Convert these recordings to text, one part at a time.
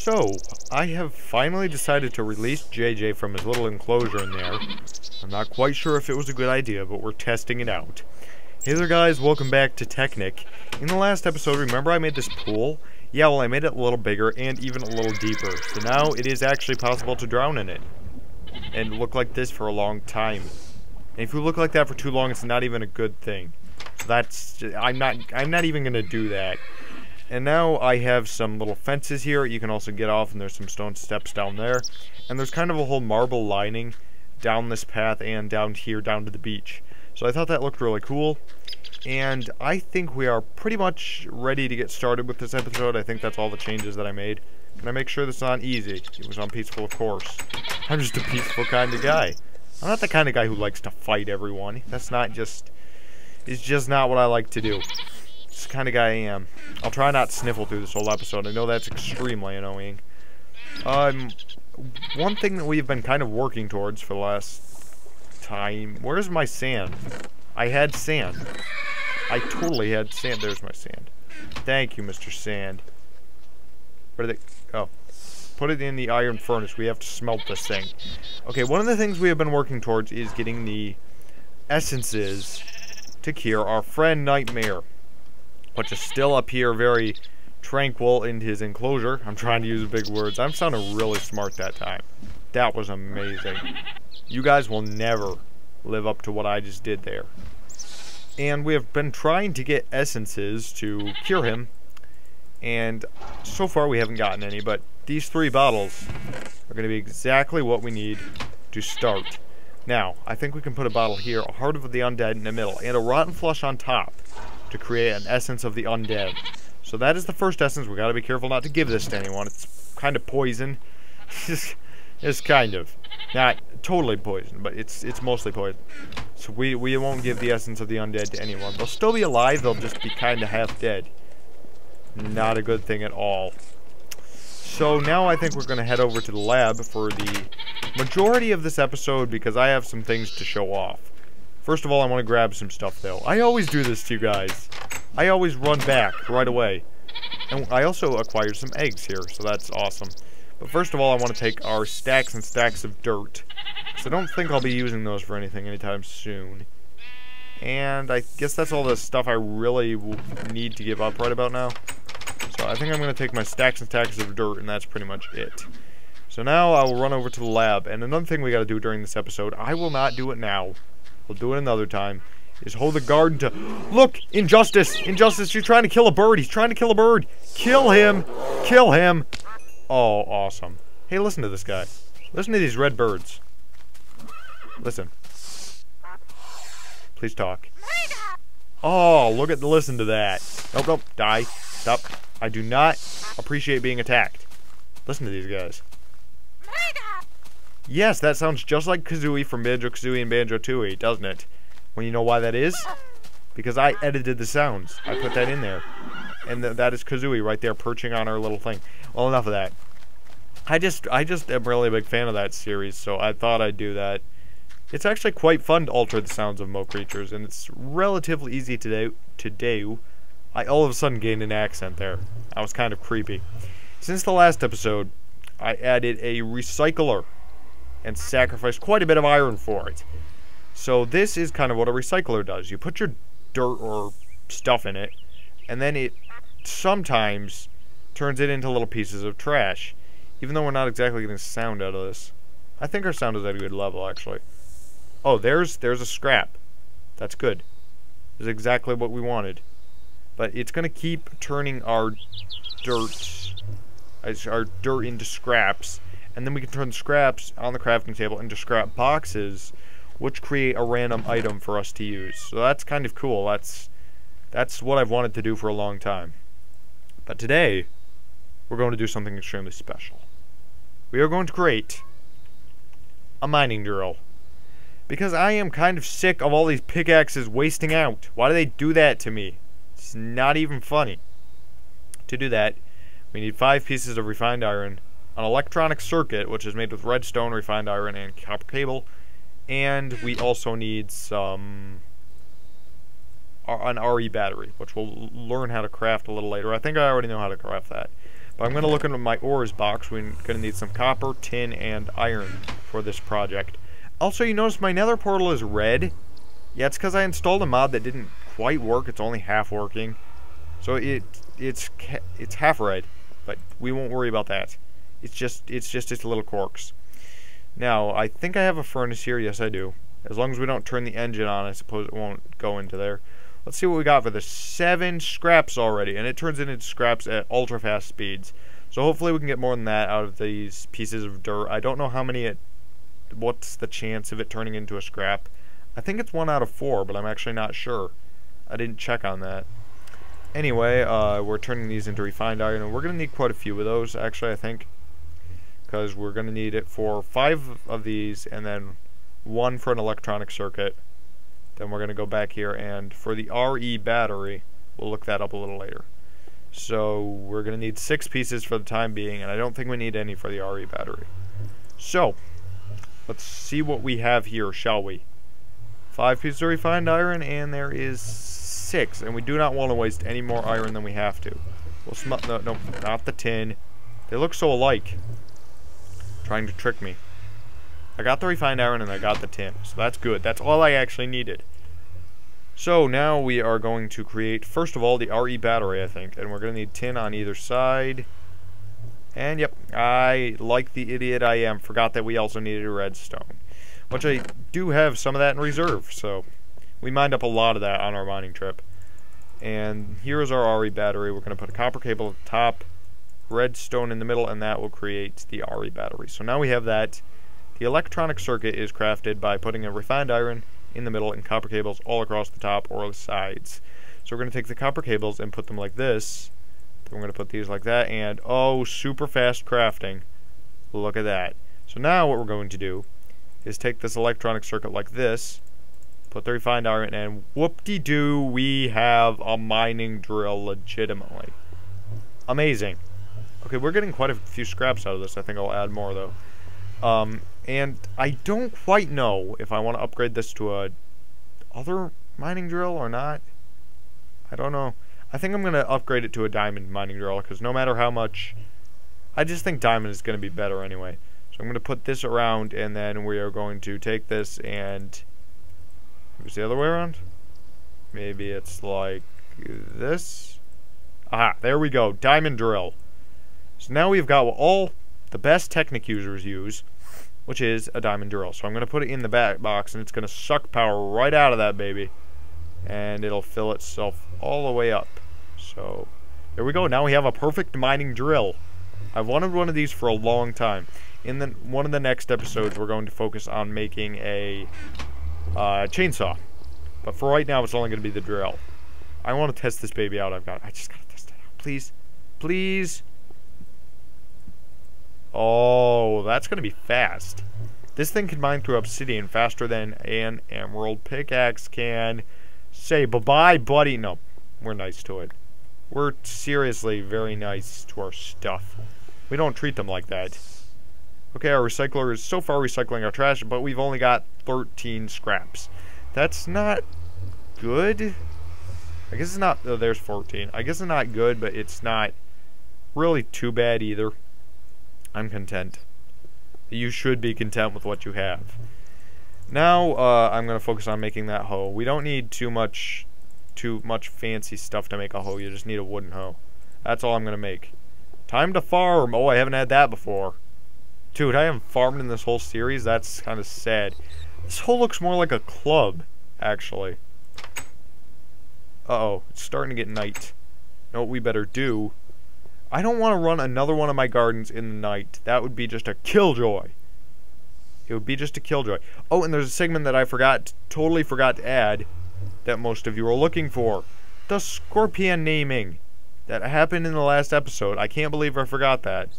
So, I have finally decided to release JJ from his little enclosure in there. I'm not quite sure if it was a good idea, but we're testing it out. Hey there guys, welcome back to Technic. In the last episode, remember I made this pool? Yeah, well I made it a little bigger and even a little deeper. So now it is actually possible to drown in it. And look like this for a long time. And if you look like that for too long, it's not even a good thing. So that's, I'm not even gonna do that. And now I have some little fences here you can also get off, and there's some stone steps down there. And there's kind of a whole marble lining down this path and down here, down to the beach. So I thought that looked really cool. And I think we are pretty much ready to get started with this episode. I think that's all the changes that I made. Can I make sure this is on easy? It was on peaceful, of course. I'm just a peaceful kind of guy. I'm not the kind of guy who likes to fight everyone. That's not just... It's just not what I like to do. It's the kind of guy I am. I'll try not to sniffle through this whole episode. I know that's extremely annoying. One thing that we've been kind of working towards for the last time... Where's my sand? I had sand. I totally had sand. There's my sand. Thank you, Mr. Sand. Where did they... Oh. Put it in the iron furnace. We have to smelt this thing. Okay, one of the things we have been working towards is getting the essences to cure our friend Nightmare, which is still up here very tranquil in his enclosure. I'm trying to use big words. I'm sounding really smart that time. That was amazing. You guys will never live up to what I just did there. And we have been trying to get essences to cure him, and so far we haven't gotten any, but these 3 bottles are going to be exactly what we need to start. Now, I think we can put a bottle here, a Heart of the Undead in the middle, and a Rotten Flush on top to create an Essence of the Undead. So that is the first essence. We got to be careful not to give this to anyone. It's kind of poison. It's kind of. Not totally poison, but it's mostly poison. So we won't give the Essence of the Undead to anyone. They'll still be alive, they'll just be kind of half dead. Not a good thing at all. So now I think we're going to head over to the lab for the majority of this episode because I have some things to show off. First of all, I want to grab some stuff though. I always do this to you guys. I always run back right away. And I also acquired some eggs here, so that's awesome. But first of all, I want to take our stacks and stacks of dirt. So I don't think I'll be using those for anything anytime soon. And I guess that's all the stuff I really need to give up right about now. So I think I'm going to take my stacks and stacks of dirt, and that's pretty much it. So now I will run over to the lab. And another thing we got to do during this episode, I will not do it now. We'll do it another time. Is hold the garden to... Look! Injustice! Injustice! You're trying to kill a bird! He's trying to kill a bird! Kill him! Kill him! Oh, awesome. Hey, listen to this guy. Listen to these red birds. Listen. Please talk. Oh, listen to that. Nope, nope. Die. Stop. I do not appreciate being attacked. Listen to these guys. Yes, that sounds just like Kazooie from Banjo-Kazooie and Banjo-Tooie, doesn't it? When you know why that is? Because I edited the sounds. I put that in there. And that is Kazooie right there perching on our little thing. Well, enough of that. I just am really a big fan of that series, so I thought I'd do that. It's actually quite fun to alter the sounds of Mo creatures, and it's relatively easy to do. I all of a sudden gained an accent there. That was kind of creepy. Since the last episode, I added a recycler and sacrificed quite a bit of iron for it. So this is kind of what a recycler does. You put your dirt or stuff in it, and then it sometimes turns it into little pieces of trash. Even though we're not exactly getting sound out of this. I think our sound is at a good level, actually. Oh, there's a scrap. That's good. That's exactly what we wanted. But it's going to keep turning our dirt into scraps. And then we can turn the scraps on the crafting table into scrap boxes, which create a random item for us to use. So that's kind of cool. That's what I've wanted to do for a long time. But today, we're going to do something extremely special. We are going to create a mining drill. Because I am kind of sick of all these pickaxes wasting out. Why do they do that to me? It's not even funny. To do that, we need 5 pieces of refined iron, an electronic circuit, which is made with redstone, refined iron, and copper cable, and we also need some an RE battery, which we'll learn how to craft a little later. I think I already know how to craft that. But I'm going to look into my ores box. We're going to need some copper, tin, and iron for this project. Also, you notice my nether portal is red. Yeah, it's because I installed a mod that didn't quite work. It's only half working. So it's half red, but we won't worry about that. It's just its little quirks. Now, I think I have a furnace here. Yes, I do. As long as we don't turn the engine on, I suppose it won't go into there. Let's see what we got for this. 7 scraps already, and it turns into scraps at ultra fast speeds. So hopefully we can get more than that out of these pieces of dirt. I don't know how many what's the chance of it turning into a scrap. I think it's 1 out of 4, but I'm actually not sure. I didn't check on that. Anyway, we're turning these into refined iron, and we're going to need quite a few of those, actually, I think. Because we're going to need it for 5 of these, and then 1 for an electronic circuit. Then we're going to go back here, and for the RE battery, we'll look that up a little later. So, we're going to need 6 pieces for the time being, and I don't think we need any for the RE battery. So, let's see what we have here, shall we? 5 pieces of refined iron, and there is 6, and we do not want to waste any more iron than we have to. We'll no, not the tin. They look so alike. Trying to trick me. I got the refined iron and I got the tin, so that's good. That's all I actually needed. So now we are going to create, first of all, the RE battery, I think, and we're going to need tin on either side. And yep, I, like the idiot I am, forgot that we also needed redstone, which I do have some of that in reserve, so we mined up a lot of that on our mining trip. And here's our RE battery. We're going to put a copper cable at the top, redstone in the middle, and that will create the RE battery. So now we have that. The electronic circuit is crafted by putting a refined iron in the middle and copper cables all across the top or the sides. So we're going to take the copper cables and put them like this. Then we're going to put these like that, and oh, super fast crafting. Look at that. So now what we're going to do is take this electronic circuit like this, put the refined iron, and whoop-de-doo, we have a mining drill legitimately. Amazing. Okay, we're getting quite a few scraps out of this. I think I'll add more, though. And I don't quite know if I want to upgrade this to a other mining drill or not. I don't know. I think I'm going to upgrade it to a diamond mining drill, because no matter how much... I just think diamond is going to be better anyway. So I'm going to put this around, and then we are going to take this and... Maybe it's the other way around? Maybe it's like this? Aha, there we go. Diamond drill. So now we've got what all the best Technic users use, which is a diamond drill. So I'm going to put it in the back box, and it's going to suck power right out of that baby. And it'll fill itself all the way up. So, there we go. Now we have a perfect mining drill. I've wanted one of these for a long time. In one of the next episodes, we're going to focus on making a chainsaw. But for right now, it's only going to be the drill. I want to test this baby out. I just got to test it out. Please. Please. Oh, that's going to be fast. This thing can mine through obsidian faster than an emerald pickaxe can. Say bye-bye, buddy. No, we're nice to it. We're seriously very nice to our stuff. We don't treat them like that. Okay, our recycler is so far recycling our trash, but we've only got 13 scraps. That's not good. I guess it's not... Oh, there's 14. I guess it's not good, but it's not really too bad either. I'm content. You should be content with what you have. Now, I'm going to focus on making that hoe. We don't need too much fancy stuff to make a hoe. You just need a wooden hoe. That's all I'm going to make. Time to farm. Oh, I haven't had that before. Dude, I haven't farmed in this whole series. That's kind of sad. This hoe looks more like a club, actually. Uh-oh, it's starting to get night. You know what we better do? I don't want to run another one of my gardens in the night. That would be just a killjoy. It would be just a killjoy. Oh, and there's a segment that I totally forgot to add, that most of you are looking for. The scorpion naming. That happened in the last episode. I can't believe I forgot that.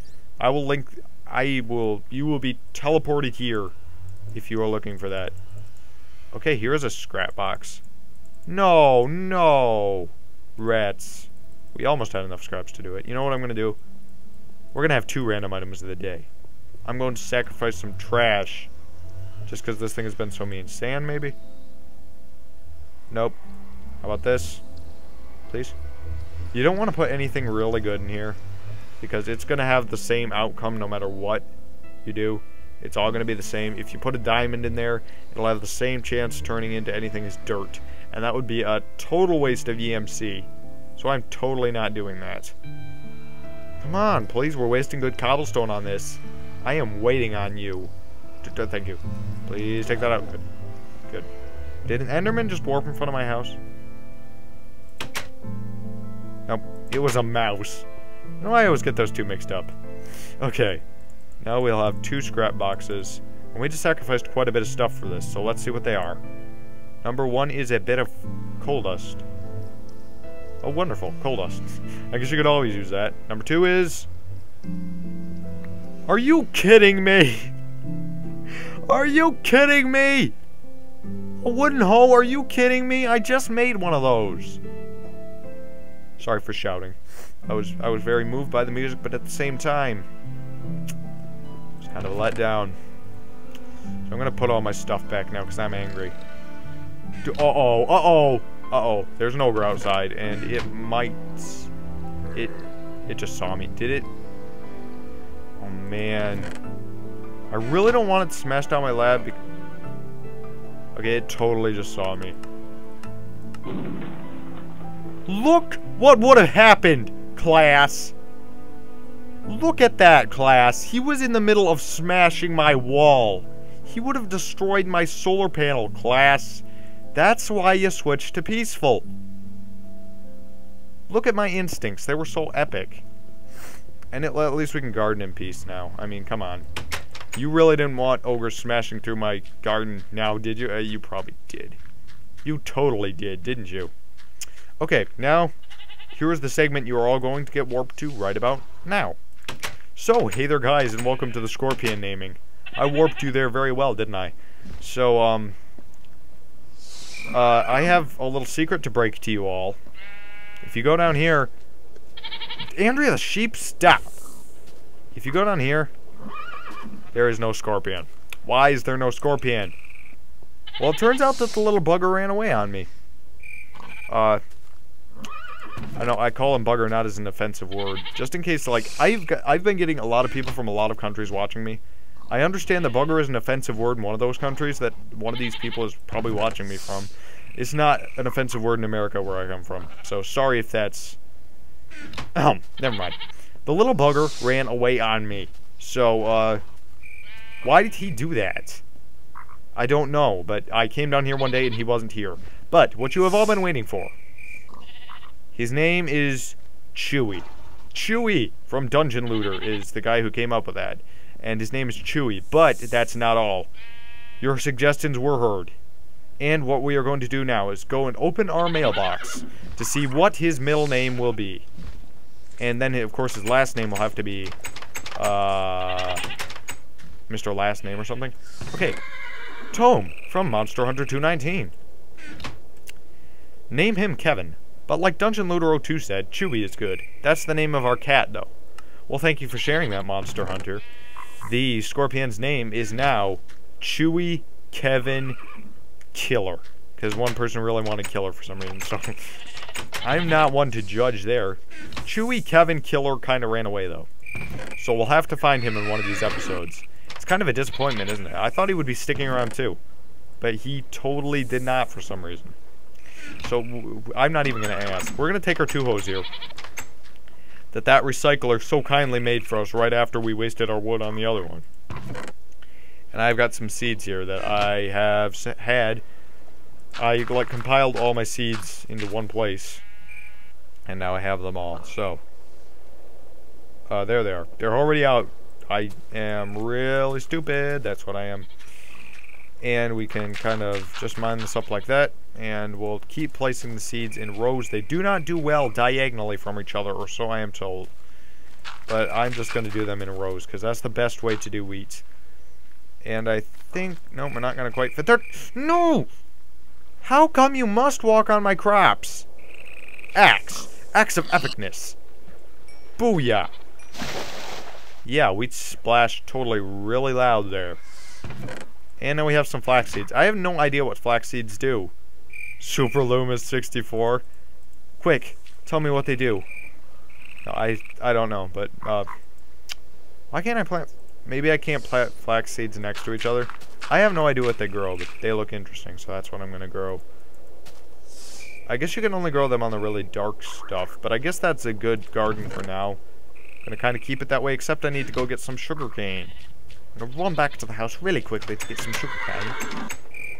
I will link... You will be teleported here if you are looking for that. Okay, here's a scrap box. No. Rats. We almost had enough scraps to do it. You know what I'm going to do? We're going to have 2 random items of the day. I'm going to sacrifice some trash. Just because this thing has been so mean. Sand, maybe? Nope. How about this? Please? You don't want to put anything really good in here. because it's going to have the same outcome no matter what you do. It's all going to be the same. If you put a diamond in there, it'll have the same chance turning into anything as dirt. And that would be a total waste of EMC. So I'm totally not doing that. Come on, please. We're wasting good cobblestone on this. I am waiting on you. Thank you. Please take that out. Good. Good. Did an Enderman just warp in front of my house? Nope. It was a mouse. No, I always get those two mixed up. Okay. Now we'll have 2 scrap boxes. And we just sacrificed quite a bit of stuff for this, so let's see what they are. Number 1 is a bit of coal dust. Oh, wonderful. Coal dust. I guess you could always use that. Number 2 is... Are you kidding me? Are you kidding me? A wooden hoe? Are you kidding me? I just made one of those. Sorry for shouting. I was very moved by the music, but at the same time, it's kind of a letdown. So I'm gonna put all my stuff back now because I'm angry. Uh-oh, uh-oh, uh-oh. There's an ogre outside, and it might... It just saw me. Did it? Oh, man. I really don't want it to smash down my lab. Okay, it totally just saw me. Look what would have happened, class. Look at that, class. He was in the middle of smashing my wall. He would have destroyed my solar panel, class. That's why you switched to peaceful. Look at my instincts. They were so epic. And at least we can garden in peace now. I mean, come on. You really didn't want ogres smashing through my garden now, did you? You probably did. You totally did, didn't you? Okay, now, here's the segment you are all going to get warped to right about now. So, hey there guys, and welcome to the Scorpion naming. I warped you there very well, didn't I? So, I have a little secret to break to you all. If you go down here... Andrea the sheep, stop! If you go down here... There is no scorpion. Why is there no scorpion? Well, it turns out that the little bugger ran away on me. I know, I call him bugger not as an offensive word. Just in case, like, I've been getting a lot of people from a lot of countries watching me. I understand that bugger is an offensive word in one of those countries that one of these people is probably watching me from. It's not an offensive word in America where I come from. So, sorry if that's... never mind. The little bugger ran away on me. So, why did he do that? I don't know, but I came down here one day and he wasn't here. But, what you have all been waiting for. His name is Chewy. Chewy from Dungeon Looter is the guy who came up with that. And his name is Chewy, but that's not all. Your suggestions were heard. And what we are going to do now is go and open our mailbox to see what his middle name will be. And then, of course, his last name will have to be, Mr. Last Name or something. Okay. Tome from Monster Hunter 219. Name him Kevin. But like Dungeon Looter 02 said, Chewy is good. That's the name of our cat, though. Well, thank you for sharing that, Monster Hunter. The Scorpion's name is now Chewy Kevin Killer. Because one person really wanted Killer for some reason, so... I'm not one to judge there. Chewy Kevin Killer kind of ran away, though. So we'll have to find him in one of these episodes. It's kind of a disappointment, isn't it? I thought he would be sticking around, too. But he totally did not for some reason. So, I'm not even going to ask. We're going to take our 2 hoes here. That recycler so kindly made for us right after we wasted our wood on the other one. And I've got some seeds here that I have had. I compiled all my seeds into one place. And now I have them all. So, there they are. They're already out. I am really stupid. That's what I am. And we can kind of just mine this up like that. And we'll keep placing the seeds in rows. They do not do well diagonally from each other, or so I am told. But I'm just going to do them in rows, because that's the best way to do wheat. And I think... No, we're not going to quite fit there. No! How come you must walk on my crops? Axe. Axe of epicness. Booyah. Yeah, wheat splashed totally really loud there. And then we have some flax seeds. I have no idea what flax seeds do. Super Loomis 64. Quick, tell me what they do. No, I don't know, but why can't I plant? Maybe I can't plant flax seeds next to each other. I have no idea what they grow, but they look interesting, so that's what I'm gonna grow. I guess you can only grow them on the really dark stuff, but I guess that's a good garden for now. I'm gonna kind of keep it that way, except I need to go get some sugarcane. I'm gonna run back to the house really quickly to get some sugarcane.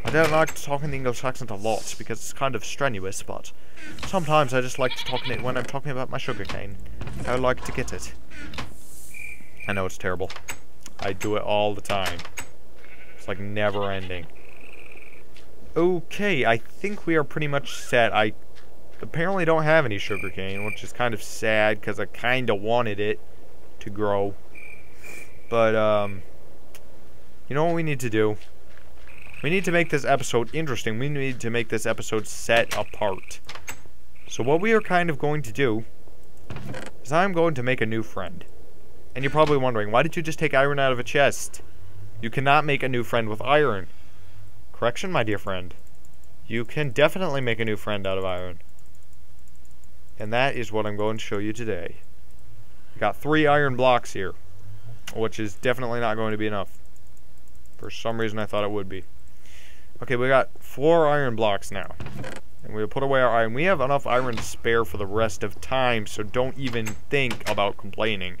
I don't like to talk in the English accent a lot because it's kind of strenuous, but sometimes I just like to talk in it when I'm talking about my sugarcane. I like to get it. I know it's terrible. I do it all the time. It's like never ending. Okay, I think we are pretty much set. I apparently don't have any sugarcane, which is kind of sad because I kind of wanted it to grow. But, you know what we need to do? We need to make this episode interesting. We need to make this episode set apart. So what we are kind of going to do is I'm going to make a new friend. And you're probably wondering, why did you just take iron out of a chest? You cannot make a new friend with iron. Correction, my dear friend. You can definitely make a new friend out of iron. And that is what I'm going to show you today. I got 3 iron blocks here, which is definitely not going to be enough. For some reason I thought it would be. Okay, we got 4 iron blocks now. And we'll put away our iron. We have enough iron to spare for the rest of time, so don't even think about complaining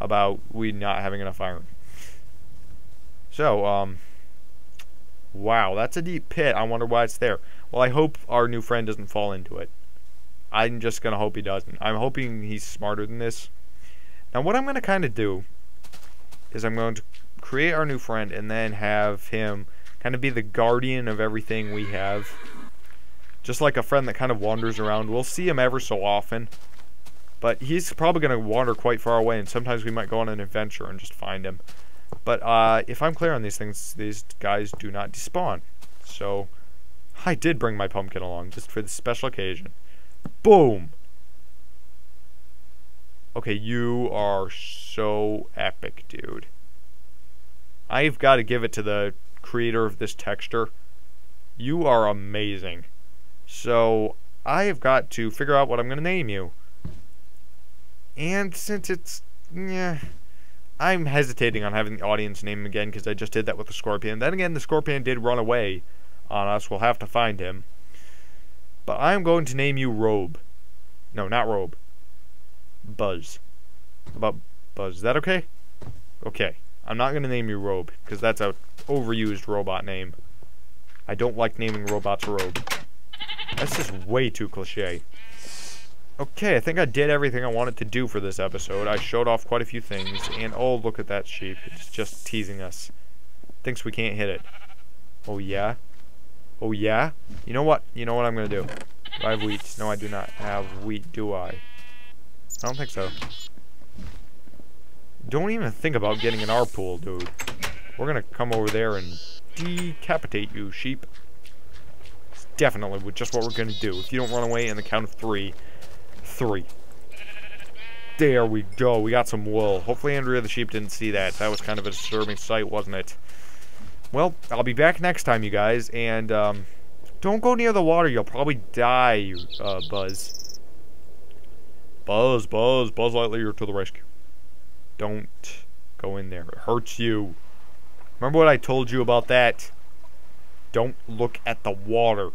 about we not having enough iron. So, wow, that's a deep pit. I wonder why it's there. Well, I hope our new friend doesn't fall into it. I'm just going to hope he doesn't. I'm hoping he's smarter than this. Now, what I'm going to kind of do is I'm going to create our new friend and then have him kind of be the guardian of everything we have. Just like a friend that kind of wanders around. We'll see him ever so often. But he's probably going to wander quite far away, and sometimes we might go on an adventure and just find him. But if I'm clear on these things, these guys do not despawn. So, I did bring my pumpkin along just for this special occasion. Boom! Okay, you are so epic, dude. I've got to give it to the creator of this texture. You are amazing. So, I have got to figure out what I'm going to name you. And since it's... yeah... I'm hesitating on having the audience name him again because I just did that with the scorpion. Then again, the scorpion did run away on us. We'll have to find him. But I'm going to name you Robe. No, not Robe. Buzz. How about Buzz? Is that okay? Okay. I'm not going to name you Robe because that's an overused robot name. I don't like naming robots Robe. That's just way too cliche. Okay, I think I did everything I wanted to do for this episode. I showed off quite a few things, and oh, look at that sheep. It's just teasing us. Thinks we can't hit it. Oh, yeah? Oh, yeah? You know what? You know what I'm gonna do? Do I have wheat? No, I do not have wheat, do I? I don't think so. Don't even think about getting in our pool, dude. We're gonna come over there and decapitate you, sheep. It's definitely just what we're gonna do. If you don't run away in the count of 3... 3. There we go. We got some wool. Hopefully Andrea the sheep didn't see that. That was kind of a disturbing sight, wasn't it? Well, I'll be back next time, you guys. And, don't go near the water. You'll probably die, Buzz. Buzz Lightyear to the rescue. Don't go in there. It hurts you. Remember what I told you about that? Don't look at the water.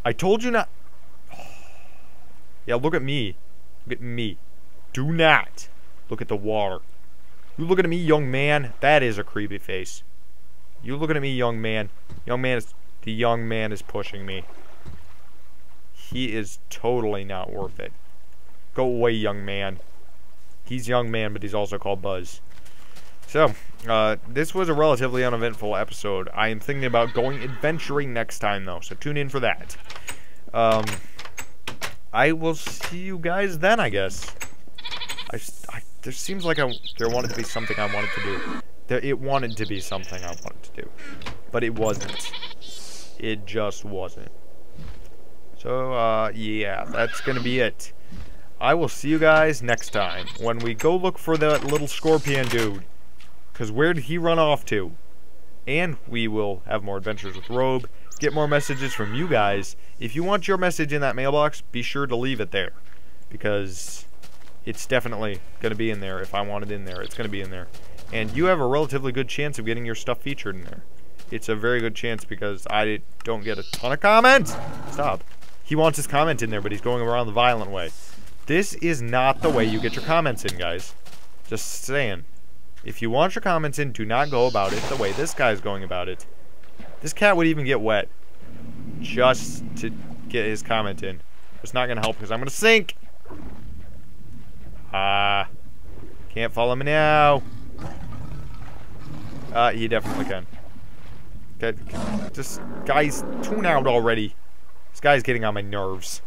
I told you not... Yeah, look at me. Look at me. Do not look at the water. You looking at me, young man? That is a creepy face. You looking at me, young man? The young man is pushing me. He is totally not worth it. Go away, young man. He's young man, but he's also called Buzz. So, this was a relatively uneventful episode. I am thinking about going adventuring next time, though, so tune in for that. I will see you guys then, I guess. There seems like there wanted to be something I wanted to do. It wanted to be something I wanted to do. But it wasn't. It just wasn't. So, yeah, that's gonna be it. I will see you guys next time when we go look for that little scorpion dude. Because where did he run off to? And we will have more adventures with Robe. Get more messages from you guys. If you want your message in that mailbox, be sure to leave it there. because it's definitely going to be in there. If I want it in there, it's going to be in there. And you have a relatively good chance of getting your stuff featured in there. It's a very good chance because I don't get a ton of comments. Stop. He wants his comment in there, but he's going around the violent way. This is not the way you get your comments in, guys. Just saying. If you want your comments in, do not go about it the way this guy's going about it. This cat would even get wet just to get his comment in. It's not going to help because I'm going to sink. Can't follow me now. He definitely can. Okay, this guy's tune out already. This guy's getting on my nerves.